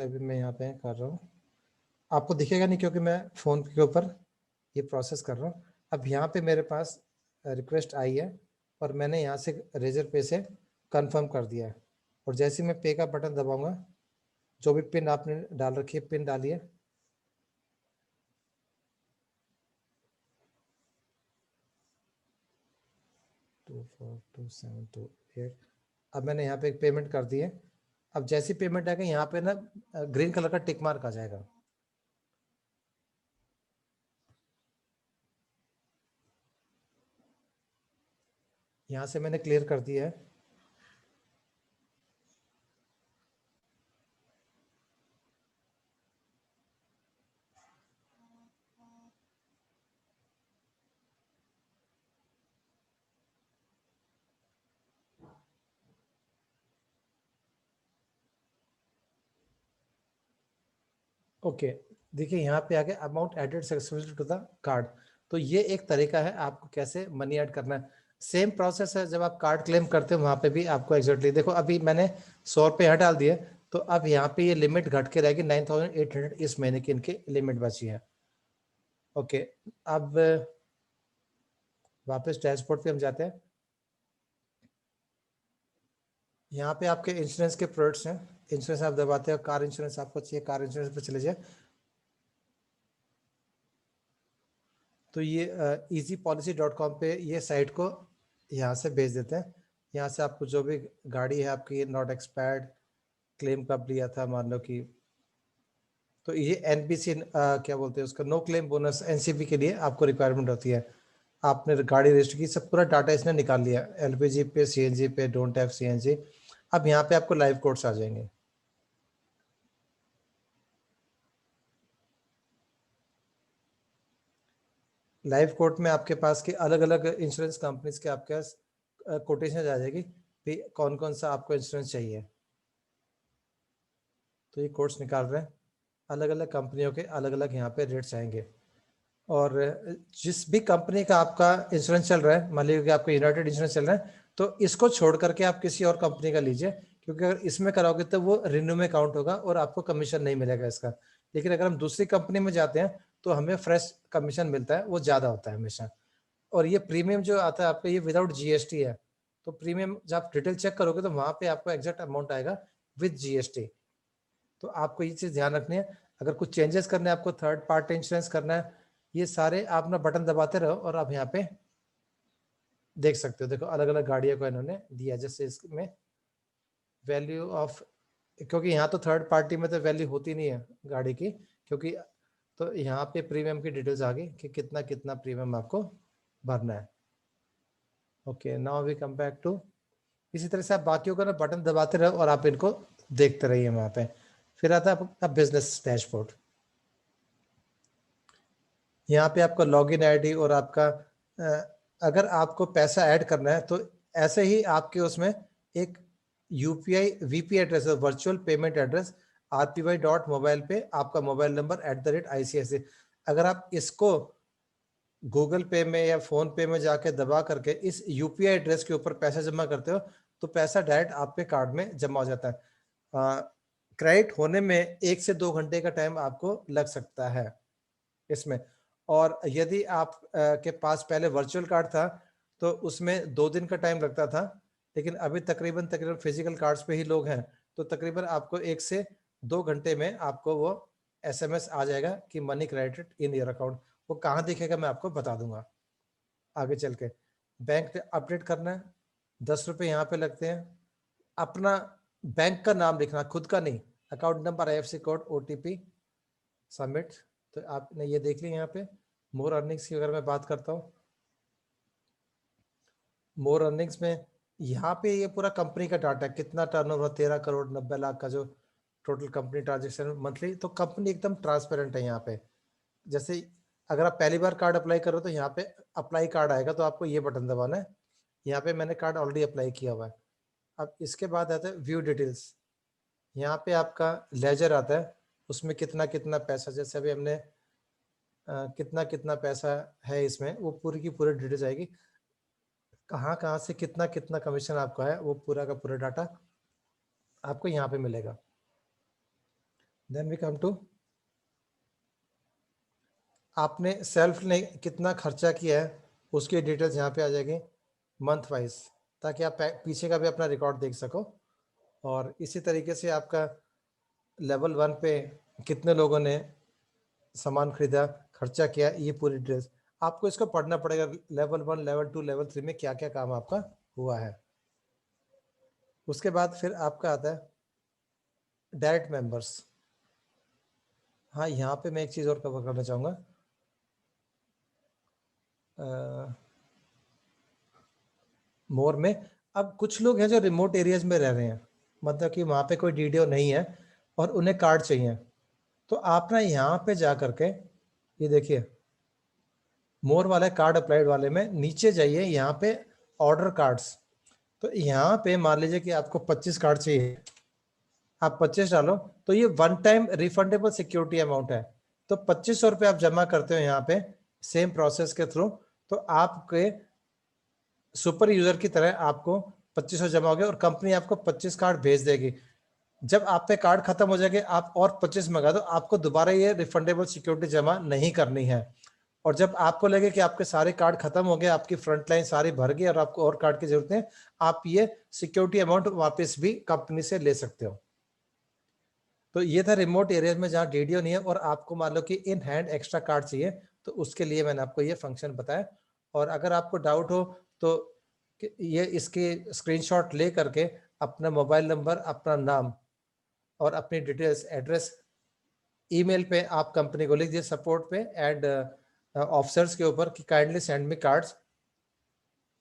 अभी मैं यहाँ पे कर रहा हूँ, आपको दिखेगा नहीं क्योंकि मैं फ़ोन के ऊपर ये प्रोसेस कर रहा हूँ। अब यहाँ पे मेरे पास रिक्वेस्ट आई है और मैंने यहाँ से रेजर पे से कंफर्म कर दिया है। और जैसे ही मैं पे का बटन दबाऊंगा, जो भी पिन आपने डाल रखी है पिन डालिए। टू 4 2 7 2 8। अब मैंने यहाँ पे एक पेमेंट कर दी है। अब जैसी पेमेंट आएगा यहाँ पे ना ग्रीन कलर का टिक मार्क आ जाएगा। यहाँ से मैंने क्लियर कर दिया है। ओके, देखिए यहाँ पे आ गया amount added successfully to the card. तो ये एक तरीका है आपको कैसे मनी ऐड करना है। सेम प्रोसेस है जब आप कार्ड क्लेम करते हो, वहाँ पे भी आपको एग्जैक्टली देखो, अभी मैंने 100 रुपये यहाँ डाल दिए, तो अब यहाँ पे ये लिमिट घट के रहेगी 9800 इस महीने की इनकी लिमिट बची है। ओके, अब वापस डैशबोर्ड पे हम जाते हैं। यहाँ पे आपके इंश्योरेंस के प्रोडक्ट्स हैं। इंश्योरेंस आप दबाते हो, कार इंश्योरेंस आपको चाहिए, कार इंश्योरेंस पे चले जाए। तो ये easypolicy.com पे ये साइट को यहाँ से भेज देते हैं। यहाँ से आपको जो भी गाड़ी है आपकी नॉट एक्सपायर्ड, क्लेम कब लिया था मान लो कि, तो ये एनबीसी क्या बोलते हैं उसका, नो क्लेम बोनस एनसीबी के लिए आपको रिक्वायरमेंट होती है। आपने गाड़ी रजिस्टर की, सब पूरा डाटा इसने निकाल लिया, एलपीजी पे, सीएनजी पे, डोंट हैव सीएनजी। अब यहाँ पे आपको लाइव कोड्स आ जाएंगे। लाइव कोर्ट में आपके पास के अलग अलग इंश्योरेंस कंपनीज के आपके पास कोटेशन आ जाएगी कि कौन कौन सा आपको इंश्योरेंस चाहिए। तो ये कोर्स निकाल रहे हैं, अलग अलग कंपनियों के अलग अलग यहाँ पे रेट्स आएंगे। और जिस भी कंपनी का आपका इंश्योरेंस चल रहा है, मान लीजिए कि आपका यूनाइटेड इंश्योरेंस चल रहा है, तो इसको छोड़ करके आप किसी और कंपनी का लीजिए, क्योंकि अगर इसमें कराओगे तो वो रिन्यू में काउंट होगा और आपको कमीशन नहीं मिलेगा इसका। लेकिन अगर हम दूसरी कंपनी में जाते हैं तो हमें फ्रेश कमीशन मिलता है, वो ज़्यादा होता है हमेशा। और ये प्रीमियम जो आता है आपका, ये विदाउट जीएसटी है। तो प्रीमियम जब आप डिटेल चेक करोगे तो वहाँ पे आपको एग्जैक्ट अमाउंट आएगा विद जीएसटी। तो आपको ये चीज़ ध्यान रखनी है। अगर कुछ चेंजेस करने हैं, आपको थर्ड पार्टी इंश्योरेंस करना है, ये सारे आप ना बटन दबाते रहो और आप यहाँ पे देख सकते हो। देखो अलग अलग गाड़ियों को इन्होंने दिया, जैसे इसमें वैल्यू ऑफ, क्योंकि यहाँ तो थर्ड पार्टी में तो वैल्यू होती नहीं है गाड़ी की, क्योंकि तो यहाँ पे प्रीमियम की डिटेल्स आ गई कि कितना कितना प्रीमियम आपको भरना है। Okay, now we come back to, इसी तरह से आप बाकियों का ना बटन दबाते रहो और आप इनको देखते रहिए वहाँ पे। फिर आता है आपका बिजनेस डैशबोर्ड। यहाँ पे आपका लॉगिन आईडी और आपका अगर आपको पैसा ऐड करना है तो ऐसे ही आपके उसमें एक यूपीआई वीपी एड्रेस है, वर्चुअल पेमेंट एड्रेस rpy.mobile पे आपका मोबाइल नंबर @ICICI। अगर आप इसको गूगल पे में या फोन पे में जाके दबा करके इस यूपीआई एड्रेस के ऊपर पैसा जमा करते हो तो पैसा डायरेक्ट आपके कार्ड में जमा हो जाता है। क्रेडिट होने में 1 से 2 घंटे का टाइम आपको लग सकता है इसमें। और यदि आप के पास पहले वर्चुअल कार्ड था तो उसमें 2 दिन का टाइम लगता था, लेकिन अभी तकरीबन तकरीबन फिजिकल कार्ड्स पे ही लोग हैं, तो तकरीबन आपको 1 से 2 घंटे में आपको वो एसएमएस आ जाएगा कि money credited in your account. वो कहाँ दिखेगा मैं आपको बता दूंगा आगे चल के। बैंक अपडेट करना है, 10 रुपये यहाँ पे लगते हैं। अपना बैंक का नाम लिखना, खुद का नहीं, account number, IFSC code, OTP, submit. तो आपने ये देख लिया। यहाँ पे मोर अर्निंग्स की अगर मैं बात करता हूँ, मोर अर्निंग्स में यहाँ पे ये पूरा कंपनी का डाटा है, कितना टर्नओवर, 13 करोड़ 90 लाख का जो टोटल कंपनी ट्रांजेक्शन मंथली। तो कंपनी एकदम ट्रांसपेरेंट है यहाँ पे। जैसे अगर आप पहली बार कार्ड अप्लाई करो तो यहाँ पे अप्लाई कार्ड आएगा, तो आपको ये बटन दबाना है। यहाँ पे मैंने कार्ड ऑलरेडी अप्लाई किया हुआ है। अब इसके बाद आता है व्यू डिटेल्स। यहाँ पे आपका लेजर आता है, उसमें कितना कितना पैसा, जैसे अभी हमने कितना कितना पैसा है इसमें, वो पूरी की पूरी डिटेल्स आएगी, कहाँ कहाँ से कितना कितना कमीशन आपका है, वो पूरा का पूरा डाटा आपको यहाँ पे मिलेगा। देन वी कम टू, आपने सेल्फ ने कितना खर्चा किया है उसकी डिटेल्स यहाँ पे आ जाएगी मंथ वाइज, ताकि आप पीछे का भी अपना रिकॉर्ड देख सको। और इसी तरीके से आपका लेवल 1 पे कितने लोगों ने सामान खरीदा, खर्चा किया, ये पूरी डिटेल्स आपको इसको पढ़ना पड़ेगा। लेवल 1, लेवल 2, लेवल 3 में क्या क्या काम आपका हुआ है। उसके बाद फिर आपका आता है डायरेक्ट मेंबर्स। हाँ, यहाँ पे मैं एक चीज़ और कवर करना चाहूँगा। मोर में अब कुछ लोग हैं जो रिमोट एरियाज में रह रहे हैं, मतलब कि वहाँ पे कोई डीडीओ नहीं है और उन्हें कार्ड चाहिए, तो आप ना यहाँ पे जा करके ये देखिए मोर वाले कार्ड अप्लाइड वाले में नीचे जाइए, यहाँ पे ऑर्डर कार्ड्स, तो यहाँ पे मान लीजिए कि आपको 25 कार्ड चाहिए, आप 25 डालो, तो ये one time refundable security amount है। तो 2500 रुपये आप जमा करते हो यहाँ पे सेम प्रोसेस के थ्रू, तो आपके सुपर यूजर की तरह आपको 2500 जमा हो गया और कंपनी आपको 25 कार्ड भेज देगी। जब आप पे कार्ड खत्म हो जाएंगे आप और 25 मंगा दो, आपको दोबारा ये रिफंडेबल सिक्योरिटी जमा नहीं करनी है। और जब आपको लगे कि आपके सारे कार्ड खत्म हो गए, आपकी फ्रंट लाइन सारी भर गई और आपको और कार्ड की जरूरत है, आप ये सिक्योरिटी अमाउंट वापस भी कंपनी से ले सकते हो। तो ये था रिमोट एरिया में जहाँ डीडीओ नहीं है और आपको मान लो कि इन हैंड एक्स्ट्रा कार्ड चाहिए, तो उसके लिए मैंने आपको ये फंक्शन बताया। और अगर आपको डाउट हो तो ये इसके स्क्रीनशॉट ले करके अपना मोबाइल नंबर, अपना नाम और अपनी डिटेल्स, एड्रेस, ईमेल पे आप कंपनी को लिख दिए सपोर्ट पे एंड ऑफिसर्स के ऊपर कि काइंडली सेंड मी कार्ड्स,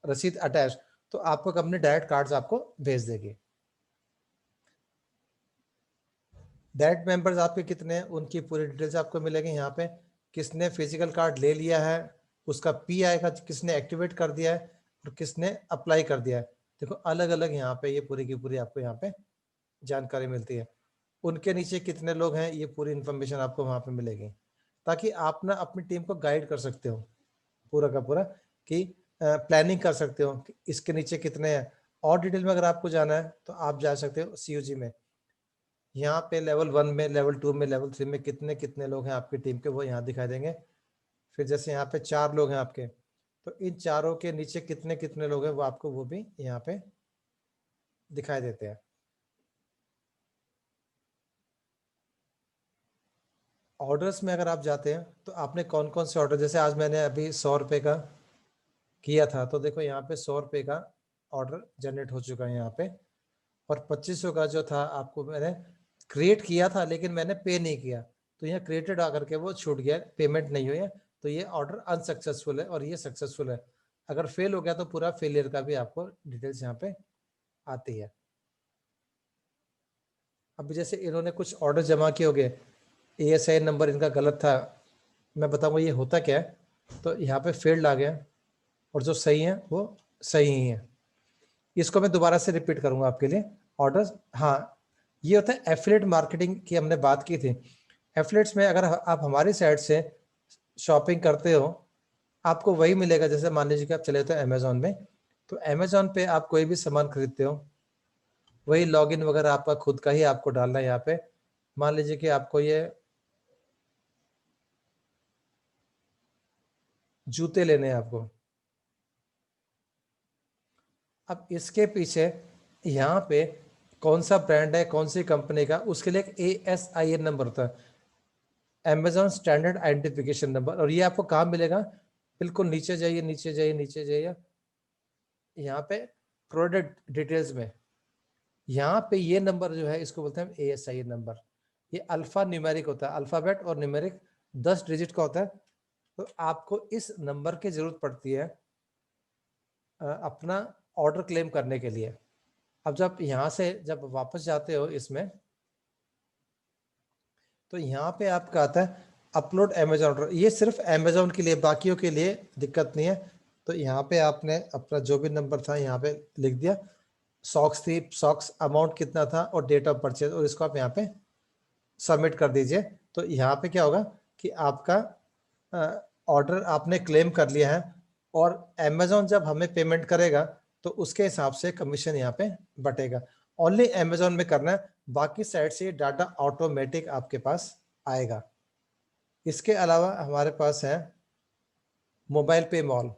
रसीद अटैच, तो आपको कंपनी डायरेक्ट कार्ड्स आपको भेज देगी। डायरेक्ट मेंबर्स आपके कितने हैं उनकी पूरी डिटेल्स आपको मिलेगी यहाँ पे। किसने फिजिकल कार्ड ले लिया है उसका पी आएगा, किसने एक्टिवेट कर दिया है और किसने अप्लाई कर दिया है। देखो अलग अलग यहाँ पे ये पूरी की पूरी आपको यहाँ पे जानकारी मिलती है। उनके नीचे कितने लोग हैं ये पूरी इंफॉर्मेशन आपको वहाँ पे मिलेगी, ताकि आप ना अपनी टीम को गाइड कर सकते हो पूरा का पूरा, कि प्लानिंग कर सकते हो कि इसके नीचे कितने हैं। और डिटेल में अगर आपको जाना है तो आप जा सकते हो COG में, यहाँ पे लेवल 1 में, लेवल 2 में, लेवल 3 में कितने कितने लोग हैं आपकी टीम के, वो यहाँ दिखाई देंगे। फिर जैसे यहाँ पे 4 लोग हैं आपके, तो इन चारों के नीचे कितने कितने लोग हैं वो आपको वो भी यहाँ पे दिखाई देते हैं। ऑर्डर्स में अगर आप जाते हैं तो आपने कौन कौन से ऑर्डर, जैसे आज मैंने अभी 100 रुपये का किया था, तो देखो यहाँ पे 100 रुपये का ऑर्डर जनरेट हो चुका है यहाँ पे। और 2500 का जो था आपको मैंने क्रिएट किया था लेकिन मैंने पे नहीं किया, तो यहाँ क्रिएटेड आकर के वो छूट गया, पेमेंट नहीं हुई है, तो ये ऑर्डर अनसक्सेसफुल है और ये सक्सेसफुल है। अगर फेल हो गया तो पूरा फेलियर का भी आपको डिटेल्स यहाँ पे आती है। अब जैसे इन्होंने कुछ ऑर्डर जमा किए हो गए, ASIN नंबर इनका गलत था, मैं बताऊंगा ये होता क्या है। तो यहाँ पे फेल्ड आ गया और जो सही है वो सही ही है। इसको मैं दोबारा से रिपीट करूंगा आपके लिए ऑर्डर्स। हाँ, ये होता है एफिलिएट मार्केटिंग की हमने बात की थी। एफिलिएट्स में अगर आप हमारी साइट से शॉपिंग करते हो आपको वही मिलेगा, जैसे मान लीजिए कि आप चले जाते हो अमेजोन में, तो अमेजोन पे आप कोई भी सामान खरीदते हो वही लॉगिन वगैरह आपका खुद का ही आपको डालना है यहाँ पे। मान लीजिए कि आपको ये जूते लेने हैं आपको, अब इसके पीछे यहाँ पे कौन सा ब्रांड है, कौन सी कंपनी का, उसके लिए एक ASIN नंबर होता है, अमेजोन स्टैंडर्ड आइडेंटिफिकेशन नंबर। और ये आपको कहाँ मिलेगा, बिल्कुल नीचे जाइए, नीचे जाइए, नीचे जाइए, यहाँ पे प्रोडक्ट डिटेल्स में यहाँ पे ये नंबर जो है इसको बोलते हैं ASIN नंबर। ये अल्फा न्यूमेरिक होता है, अल्फाबेट और न्यूमेरिक 10 डिजिट का होता है। तो आपको इस नंबर की जरूरत पड़ती है अपना ऑर्डर क्लेम करने के लिए। अब जब यहाँ से जब वापस जाते हो इसमें, तो यहाँ पे आपका आता है अपलोड अमेजोन ऑर्डर, ये सिर्फ अमेजोन के लिए, बाकियों के लिए दिक्कत नहीं है। तो यहाँ पे आपने अपना जो भी नंबर था यहाँ पे लिख दिया, सॉक्स थी, सॉक्स अमाउंट कितना था और डेट ऑफ परचेज, और इसको आप यहाँ पे सबमिट कर दीजिए। तो यहाँ पे क्या होगा कि आपका ऑर्डर आपने क्लेम कर लिया है और अमेजोन जब हमें पेमेंट करेगा तो उसके हिसाब से कमीशन यहाँ पे बटेगा। ओनली अमेजोन में करना है, बाकी साइड से ये डाटा ऑटोमेटिक आपके पास आएगा। इसके अलावा हमारे पास है मोबाइल पे मॉल।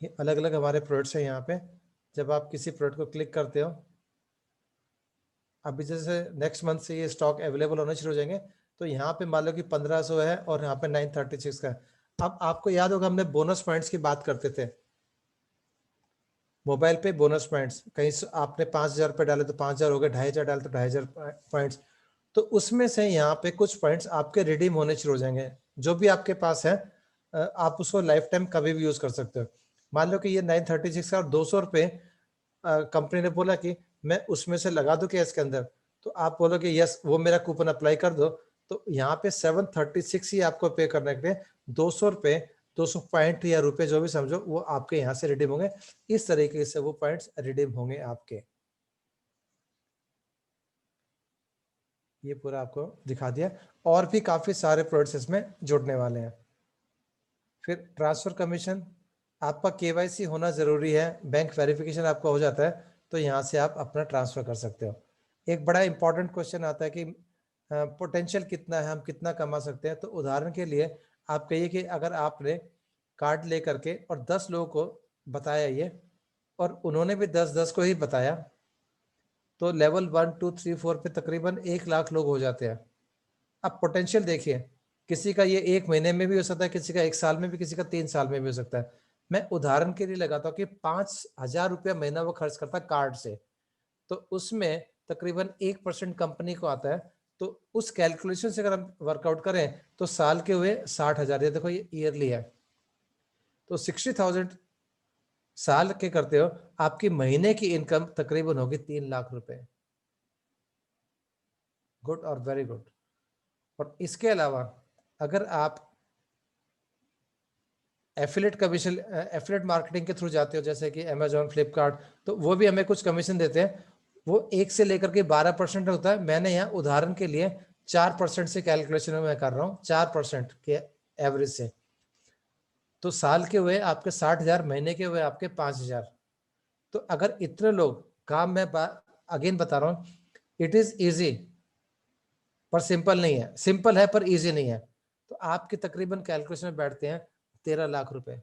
ये अलग अलग हमारे प्रोडक्ट्स हैं यहाँ पे। जब आप किसी प्रोडक्ट को क्लिक करते हो, अभी जैसे नेक्स्ट मंथ से ये स्टॉक अवेलेबल होने शुरू हो जाएंगे, तो यहाँ पे मान लो कि 1500 है और यहाँ पे 936 का है। अब आपको याद होगा हमने बोनस पॉइंट्स की बात करते थे, मोबाइल पे बोनस पॉइंट्स, कहीं आपने 5000 रुपये डाले तो 5000 हो गए, 2500 डाले तो 2500 पॉइंट्स। तो उसमें से यहाँ पे कुछ पॉइंट्स आपके रिडीम होने शुरू हो जाएंगे। जो भी आपके पास है आप उसको लाइफ टाइम कभी भी यूज कर सकते हो। मान लो कि ये 936 का और 200 रुपये कंपनी ने बोला कि मैं उसमें से लगा दूं क्या इसके अंदर, तो आप बोलोगे यस, वो मेरा कूपन अप्लाई कर दो। तो यहाँ पे 736 ही आपको पे करने के लिए 200 रुपये, 200 पॉइंट या रुपए जो भी समझो, वो आपके यहाँ से रिडीम होंगे। इस तरीके से वो पॉइंट्स रिडीम होंगे आपके। ये पूरा आपको दिखा दिया। और भी काफी सारे प्रोडक्ट्स इसमें जुड़ने वाले हैं। फिर ट्रांसफर कमीशन, आपका केवाईसी होना जरूरी है, बैंक वेरिफिकेशन आपका हो जाता है, तो यहाँ से आप अपना ट्रांसफर कर सकते हो। एक बड़ा इंपॉर्टेंट क्वेश्चन आता है कि पोटेंशियल कितना है, हम कितना कमा सकते हैं। तो उदाहरण के लिए आप कहिए कि अगर आपने कार्ड ले करके और 10 लोगों को बताया ये, और उन्होंने भी 10-10 को ही बताया, तो लेवल 1, 2, 3, 4 पे तकरीबन 1 लाख लोग हो जाते हैं। अब पोटेंशियल देखिए, किसी का ये 1 महीने में भी हो सकता है, किसी का 1 साल में भी, किसी का 3 साल में भी हो सकता है। मैं उदाहरण के लिए लगाता हूँ कि 5,000 रुपया महीना वो खर्च करता है कार्ड से, तो उसमें तकरीबन 1% कंपनी को आता है। तो उस कैलकुलेशन से अगर हम वर्कआउट करें तो साल के हुए 60,000, ये देखो ये ईयरली है, तो 60,000 साल के करते हो, आपकी महीने की इनकम तकरीबन होगी 3 लाख रुपए। गुड और वेरी गुड। और इसके अलावा अगर आप एफिलेट कमीशन, एफिलेट मार्केटिंग के थ्रू जाते हो, जैसे कि अमेजोन, फ्लिपकार्ट, तो वो भी हमें कुछ कमीशन देते हैं। वो 1 से लेकर के 12% होता है। मैंने यहाँ उदाहरण के लिए 4% से कैलकुलेशन में कर रहा हूँ, 4% के एवरेज से। तो साल के हुए आपके 60,000, महीने के हुए आपके 5,000। तो अगर इतने लोग काम में, अगेन बता रहा हूँ, इट इज इजी पर सिंपल नहीं है, सिंपल है पर इजी नहीं है। तो आपके तकरीबन कैलकुलेशन में बैठते हैं 13 लाख रुपए,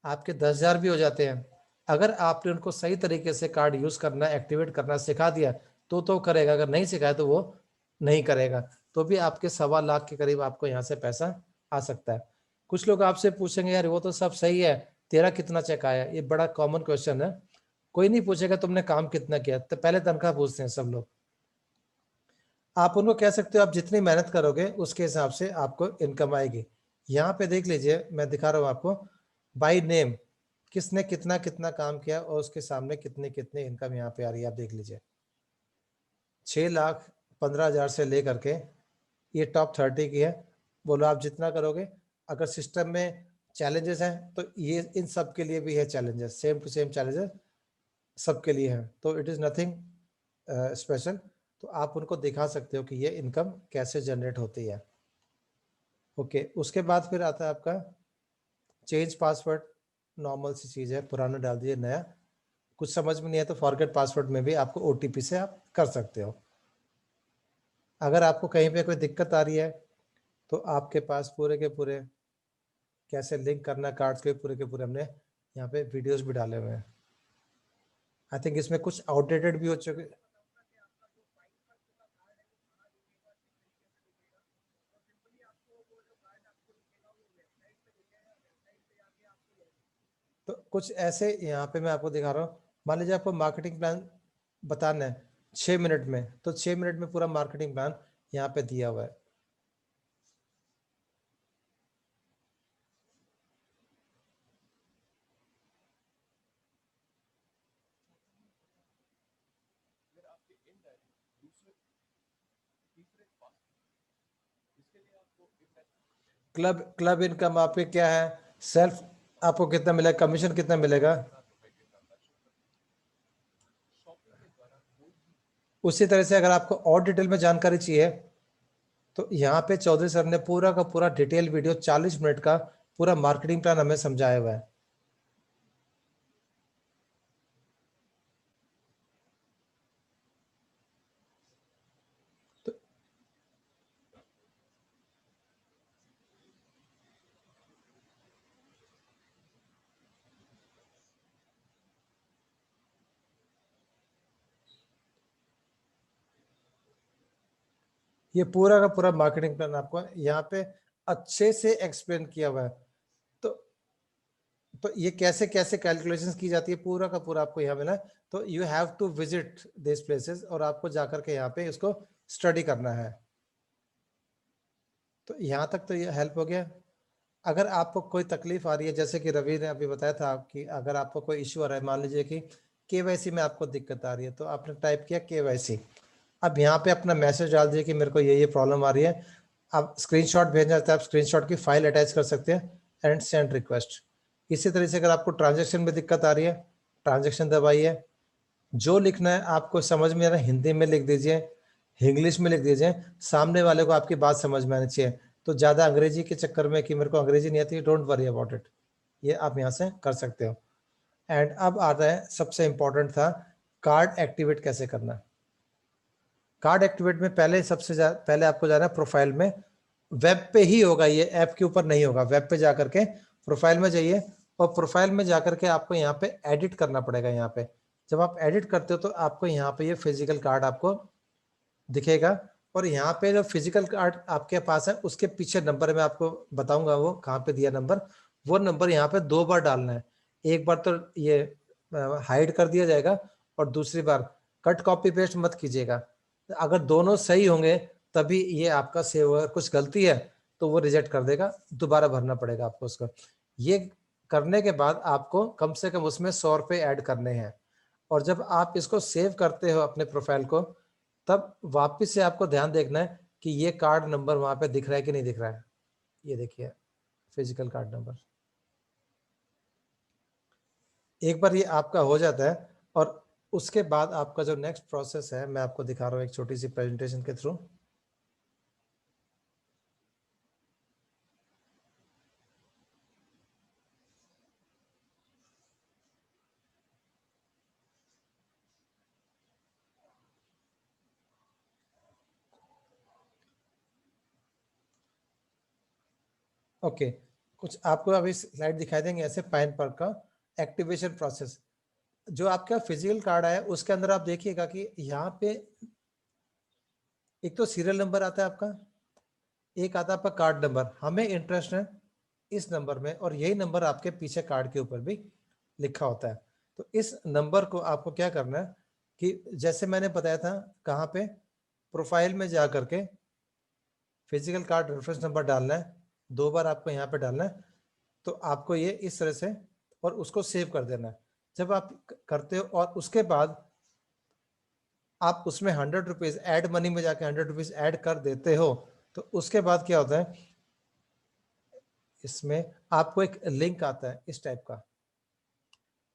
आपके 10,000 भी हो जाते हैं। अगर आपने उनको सही तरीके से कार्ड यूज करना, एक्टिवेट करना सिखा दिया तो करेगा, अगर नहीं सिखाया तो वो नहीं करेगा। तो भी आपके 1.25 लाख के करीब आपको यहाँ से पैसा आ सकता है। कुछ लोग आपसे पूछेंगे यार वो तो सब सही है, तेरा कितना चेक आया? ये बड़ा कॉमन क्वेश्चन है। कोई नहीं पूछेगा तुमने काम कितना किया, तो पहले तनख्वाह पूछते हैं सब लोग। आप उनको कह सकते हो आप जितनी मेहनत करोगे उसके हिसाब से आपको इनकम आएगी। यहाँ पे देख लीजिए, मैं दिखा रहा हूँ आपको बाय नेम, किसने कितना कितना काम किया और उसके सामने कितने कितने इनकम यहाँ पे आ रही है। आप देख लीजिए 6,15,000 से लेकर के ये टॉप 30 की है। बोलो आप जितना करोगे। अगर सिस्टम में चैलेंजेस हैं तो ये इन सब के लिए भी है challenges, same to same challenges सबके लिए हैं। तो इट इज़ नथिंग स्पेशल। तो आप उनको दिखा सकते हो कि ये इनकम कैसे जनरेट होती है। ओके, उसके बाद फिर आता है आपका चेंज पासवर्ड। नॉर्मल सी चीज़ है, पुराना डाल दीजिए नया। कुछ समझ में नहीं है तो फॉरगेट पासवर्ड में भी आपको ओटीपी से आप कर सकते हो। अगर आपको कहीं पे कोई दिक्कत आ रही है तो आपके पास पूरे के पूरे कैसे लिंक करना कार्ड्स के पूरे हमने यहाँ पे वीडियोस भी डाले हुए हैं। आई थिंक इसमें कुछ आउटडेटेड भी हो चुके। तो कुछ ऐसे यहाँ पे मैं आपको दिखा रहा हूँ। मान लीजिए आपको मार्केटिंग प्लान बताना है 6 मिनट में, तो 6 मिनट में पूरा मार्केटिंग प्लान यहाँ पे दिया हुआ है। क्लब इनकम आपके क्या है, सेल्फ आपको कितना मिलेगा, कमीशन कितना मिलेगा। उसी तरह से अगर आपको और डिटेल में जानकारी चाहिए तो यहाँ पे चौधरी सर ने पूरा का पूरा डिटेल वीडियो 40 मिनट का पूरा मार्केटिंग प्लान हमें समझाया हुआ है। ये पूरा का पूरा मार्केटिंग प्लान आपको यहाँ पे अच्छे से एक्सप्लेन किया हुआ है। तो ये कैसे कैसे कैलकुलेशंस की जाती है पूरा का पूरा आपको यहाँ मिला है। तो you have to visit this places और आपको जाकर के यहाँ पे इसको स्टडी करना है। तो यहाँ तक तो ये हेल्प हो गया। अगर आपको कोई तकलीफ आ रही है, जैसे कि रवि ने अभी बताया था कि अगर आपको कोई इश्यू आ रहा है, मान लीजिए कि केवाईसी में आपको दिक्कत आ रही है, तो आपने टाइप किया केवाईसी। अब यहाँ पे अपना मैसेज डाल दिया कि मेरे को ये प्रॉब्लम आ रही है। आप स्क्रीनशॉट भेजना चाहते हैं, आप स्क्रीनशॉट की फाइल अटैच कर सकते हैं एंड सेंड रिक्वेस्ट। इसी तरह से अगर आपको ट्रांजेक्शन में दिक्कत आ रही है, ट्रांजेक्शन दबाइए। जो लिखना है आपको समझ में आ रहा है हिंदी में लिख दीजिए, इंग्लिश में लिख दीजिए, सामने वाले को आपकी बात समझ में आनी चाहिए। तो ज़्यादा अंग्रेजी के चक्कर में कि मेरे को अंग्रेजी नहीं आती, डोंट वरी अबाउट इट, ये आप यहाँ से कर सकते हो। एंड अब आता है सबसे इंपॉर्टेंट था, कार्ड एक्टिवेट कैसे करना है। कार्ड एक्टिवेट में पहले पहले आपको जाना है प्रोफाइल में। वेब पे ही होगा, ये ऐप के ऊपर नहीं होगा। वेब पे जाकर के प्रोफाइल में जाइए और प्रोफाइल में जाकर के आपको यहाँ पे एडिट करना पड़ेगा। यहाँ पे जब आप एडिट करते हो तो आपको यहाँ पे ये फिजिकल कार्ड आपको दिखेगा। और यहाँ पे जो फिजिकल कार्ड आपके पास है उसके पीछे नंबर मैं आपको बताऊंगा वो कहाँ पे दिया नंबर। वो नंबर यहाँ पे 2 बार डालना है। एक बार तो ये हाइड कर दिया जाएगा और दूसरी बार कट कॉपी पेस्ट मत कीजिएगा। अगर दोनों सही होंगे तभी ये आपका सेव होगा। कुछ गलती है तो वो रिजेक्ट कर देगा, दोबारा भरना पड़ेगा आपको उसको। ये करने के बाद आपको कम से कम उसमें 100 रुपये ऐड करने हैं। और जब आप इसको सेव करते हो अपने प्रोफाइल को, तब वापस से आपको ध्यान देखना है कि ये कार्ड नंबर वहां पे दिख रहा है कि नहीं दिख रहा है। ये देखिए फिजिकल कार्ड नंबर। एक बार ये आपका हो जाता है और उसके बाद आपका जो नेक्स्ट प्रोसेस है मैं आपको दिखा रहा हूँ एक छोटी सी प्रेजेंटेशन के थ्रू। ओके, कुछ आपको अभी स्लाइड दिखाई देंगे ऐसे पैन पर का एक्टिवेशन प्रोसेस। जो आपका फिजिकल कार्ड है उसके अंदर आप देखिएगा कि यहाँ पे एक तो सीरियल नंबर आता है आपका, एक आता है आपका कार्ड नंबर। हमें इंटरेस्ट है इस नंबर में और यही नंबर आपके पीछे कार्ड के ऊपर भी लिखा होता है। तो इस नंबर को आपको क्या करना है कि जैसे मैंने बताया था कहाँ पे, प्रोफाइल में जा करके फिजिकल कार्ड रेफरेंस नंबर डालना है, 2 बार आपको यहाँ पे डालना है। तो आपको ये इस तरह से और उसको सेव कर देना है। जब आप करते हो और उसके बाद आप उसमें 100 रुपीज एड मनी में जाके 100 रुपीज ऐड कर देते हो, तो उसके बाद क्या होता है, इसमें आपको एक लिंक आता है इस टाइप का।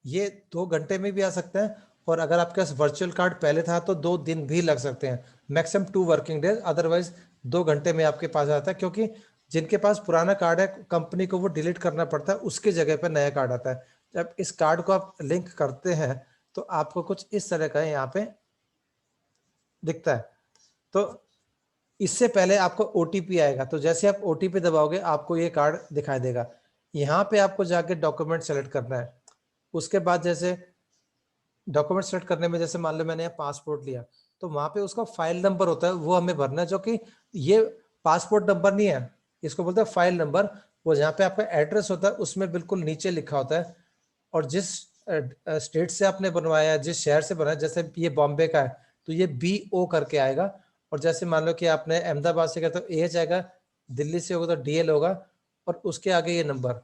ये 2 घंटे में भी आ सकता है और अगर आपके पास वर्चुअल कार्ड पहले था तो 2 दिन भी लग सकते हैं, मैक्सिमम 2 वर्किंग डेज। अदरवाइज 2 घंटे में आपके पास आता है, क्योंकि जिनके पास पुराना कार्ड है कंपनी को वो डिलीट करना पड़ता है, उसकी जगह पर नया कार्ड आता है। जब इस कार्ड को आप लिंक करते हैं तो आपको कुछ इस तरह का यहाँ पे दिखता है। तो इससे पहले आपको ओटीपी आएगा, तो जैसे आप ओटीपी दबाओगे आपको ये कार्ड दिखाई देगा। यहाँ पे आपको जाके डॉक्यूमेंट सेलेक्ट करना है। उसके बाद जैसे डॉक्यूमेंट सेलेक्ट करने में जैसे मान लो मैंने पासपोर्ट लिया, तो वहां पे उसका फाइल नंबर होता है वो हमें भरना है, जो कि ये पासपोर्ट नंबर नहीं है, इसको बोलते हैं फाइल नंबर। वो जहाँ पे आपका एड्रेस होता है उसमें बिल्कुल नीचे लिखा होता है। और जिस स्टेट से आपने बनवाया, जिस शहर से बनाया, जैसे ये बॉम्बे का है तो ये BO करके आएगा। और जैसे मान लो कि आपने अहमदाबाद से किया तो AH आएगा, दिल्ली से होगा तो DL होगा और उसके आगे ये नंबर।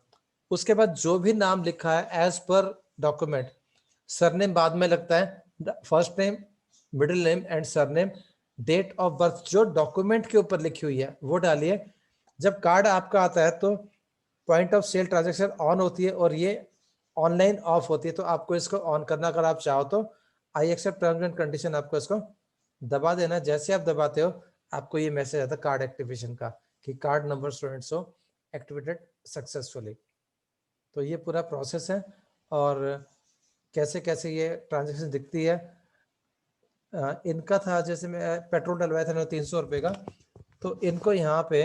उसके बाद जो भी नाम लिखा है एज पर डॉक्यूमेंट, सरनेम बाद में लगता है, first name, middle name and surname, date of birth जो डॉक्यूमेंट के ऊपर लिखी हुई है वो डालिए। जब कार्ड आपका आता है तो point of sale transaction on होती है और ये ऑनलाइन ऑफ होती है, तो आपको इसको ऑन करना अगर आप चाहो तो I accept terms and condition आपको इसको दबा देना। जैसे आप दबाते हो आपको ये मैसेज आता है कार्ड एक्टिवेशन का कि card number student so activated successfully. तो ये पूरा प्रोसेस है और कैसे कैसे ये ट्रांजेक्शन दिखती है। इनका था जैसे मैं पेट्रोल डलवाया था 300 रुपये का, तो इनको यहाँ पे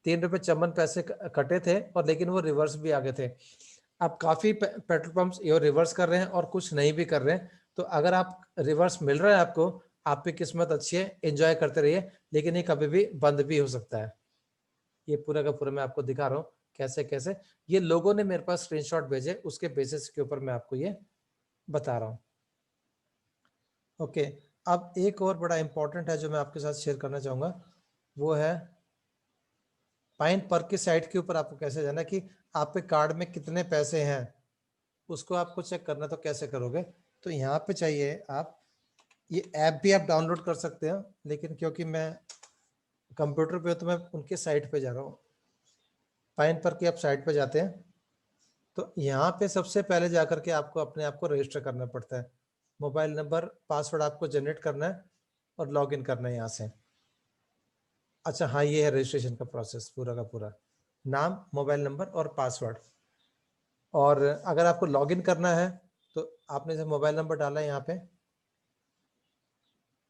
3 रुपये 54 पैसे कटे थे और लेकिन वो रिवर्स भी आ गए थे। अब काफ़ी पेट्रोल पंप्स ये रिवर्स कर रहे हैं और कुछ नहीं भी कर रहे हैं। तो अगर आप रिवर्स मिल रहा है आपको, आपकी किस्मत अच्छी है, एंजॉय करते रहिए, लेकिन ये कभी भी बंद भी हो सकता है। ये पूरा का पूरा मैं आपको दिखा रहा हूँ कैसे कैसे ये लोगों ने मेरे पास स्क्रीनशॉट भेजे, उसके बेसिस के ऊपर मैं आपको ये बता रहा हूँ। ओके, अब एक और बड़ा इंपॉर्टेंट है जो मैं आपके साथ शेयर करना चाहूंगा, वो है पाइन पर की साइट के ऊपर आपको कैसे जाना कि आपके कार्ड में कितने पैसे हैं, उसको आपको चेक करना। तो कैसे करोगे, तो यहाँ पे चाहिए आप ये ऐप भी आप डाउनलोड कर सकते हैं, लेकिन क्योंकि मैं कंप्यूटर पे हूँ तो मैं उनके साइट पे जा रहा हूँ। पाइन पर की आप साइट पे जाते हैं तो यहाँ पे सबसे पहले जाकर के आपको अपने आप को रजिस्टर करना पड़ता है। मोबाइल नंबर, पासवर्ड आपको जनरेट करना है और लॉगिन करना है यहाँ से। अच्छा हाँ, ये है रजिस्ट्रेशन का प्रोसेस पूरा का पूरा, नाम, मोबाइल नंबर और पासवर्ड। और अगर आपको लॉगिन करना है तो आपने जब मोबाइल नंबर डाला है यहाँ पे,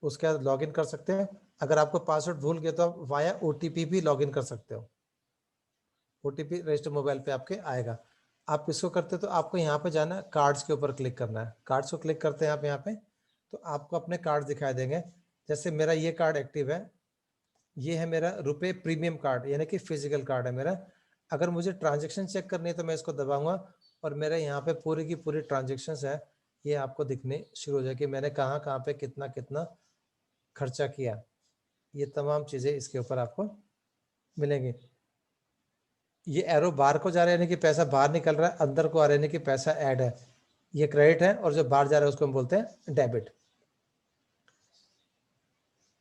उसके बाद लॉगिन कर सकते हैं। अगर आपको पासवर्ड भूल गए तो आप वाया ओटीपी भी लॉगिन कर सकते हो। ओटीपी रजिस्टर मोबाइल पे आपके आएगा। आप इसको करते हो तो आपको यहाँ पे जाना है, कार्ड्स के ऊपर क्लिक करना है। कार्ड्स को क्लिक करते हैं आप यहाँ पे, तो आपको अपने कार्ड दिखाई देंगे। जैसे मेरा ये कार्ड एक्टिव है, ये है मेरा रुपए प्रीमियम कार्ड, यानी कि फिजिकल कार्ड है मेरा। अगर मुझे ट्रांजेक्शन चेक करनी है तो मैं इसको दबाऊंगा और मेरा यहाँ पे पूरी की पूरी ट्रांजेक्शन है ये आपको दिखने शुरू हो जाएगी। मैंने कहाँ कहाँ पे कितना कितना खर्चा किया, ये तमाम चीज़ें इसके ऊपर आपको मिलेंगी। ये एरो बाहर को जा रहा है यानी कि पैसा बाहर निकल रहा है, अंदर को आ रहा है यानी कि पैसा ऐड है। ये क्रेडिट है और जो बाहर जा रहा है उसको हम बोलते हैं डेबिट।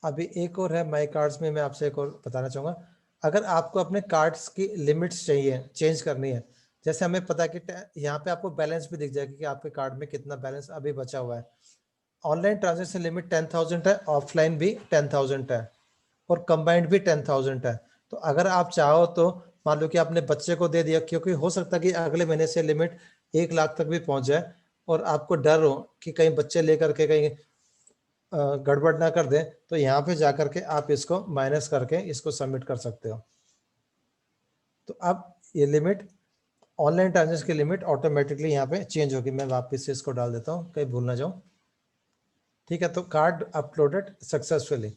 अभी एक और है माई कार्ड्स में, मैं आपसे एक और बताना चाहूँगा। अगर आपको अपने कार्ड्स की लिमिट्स चाहिए चेंज करनी है, जैसे हमें पता है कि यहाँ पे आपको बैलेंस भी दिख जाएगा कि आपके कार्ड में कितना बैलेंस अभी बचा हुआ है। ऑनलाइन ट्रांजेक्शन लिमिट 10,000 है, ऑफलाइन भी 10,000 है और कंबाइंड भी 10,000 है। तो अगर आप चाहो तो मान लो कि आपने बच्चे को दे दिया, क्योंकि हो सकता है कि अगले महीने से लिमिट 1 लाख तक भी पहुंच जाए और आपको डर हो कि कहीं बच्चे लेकर के कहीं गड़बड़ ना कर दें, तो यहाँ पे जाकर के आप इसको माइनस करके इसको सबमिट कर सकते हो। तो अब ये लिमिट, ऑनलाइन ट्रांजेक्शन की लिमिट ऑटोमेटिकली यहाँ पे चेंज होगी। मैं वापस से इसको डाल देता हूँ, कहीं भूल ना जाऊँ। ठीक है, तो कार्ड अपलोडेड सक्सेसफुली।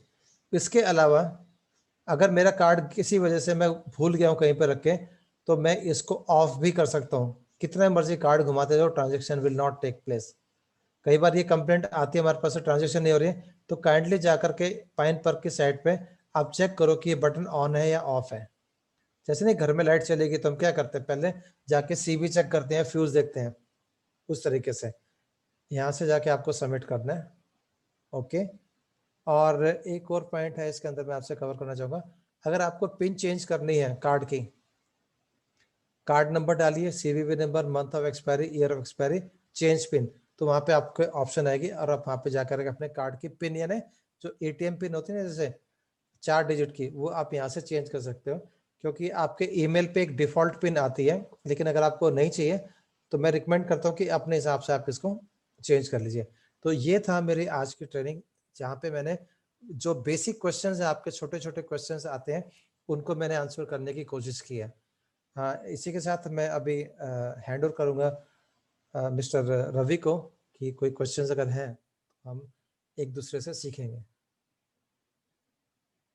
इसके अलावा अगर मेरा कार्ड किसी वजह से मैं भूल गया हूँ कहीं पर रख के, तो मैं इसको ऑफ भी कर सकता हूँ। कितना मर्जी कार्ड घुमाते जाओ, transaction will not take place. कई बार ये कंप्लेंट आती है हमारे पास ट्रांजेक्शन नहीं हो रही है, तो काइंडली जाकर के पाइन पर की साइट पे आप चेक करो कि ये बटन ऑन है या ऑफ है। जैसे नहीं घर में लाइट चलेगी तो हम क्या करते हैं, पहले जाके सीवी चेक करते हैं, फ्यूज देखते हैं, उस तरीके से यहाँ से जाके आपको सबमिट करना है। ओके, और एक और पॉइंट है इसके अंदर मैं आपसे कवर करना चाहूँगा। अगर आपको पिन चेंज करनी है कार्ड की, कार्ड नंबर डालिए, CVV number, month of expiry, year of expiry, change pin, तो वहाँ पे आपको ऑप्शन आएगी और आप वहाँ पे जाकर अपने कार्ड की पिन, यानी जो एटीएम पिन होती है ना जैसे 4 डिजिट की, वो आप यहाँ से चेंज कर सकते हो। क्योंकि आपके ईमेल पे एक डिफ़ॉल्ट पिन आती है, लेकिन अगर आपको नहीं चाहिए तो मैं रिकमेंड करता हूँ कि अपने हिसाब से आप इसको चेंज कर लीजिए। तो ये था मेरी आज की ट्रेनिंग, जहाँ पे मैंने जो बेसिक क्वेश्चंस हैं, आपके छोटे छोटे क्वेश्चंस आते हैं, उनको मैंने आंसर करने की कोशिश की है। हाँ, इसी के साथ मैं अभी हैंड ओवर करूँगा मिस्टर रवि को, कि कोई क्वेश्चंस अगर हैं तो हम एक दूसरे से सीखेंगे।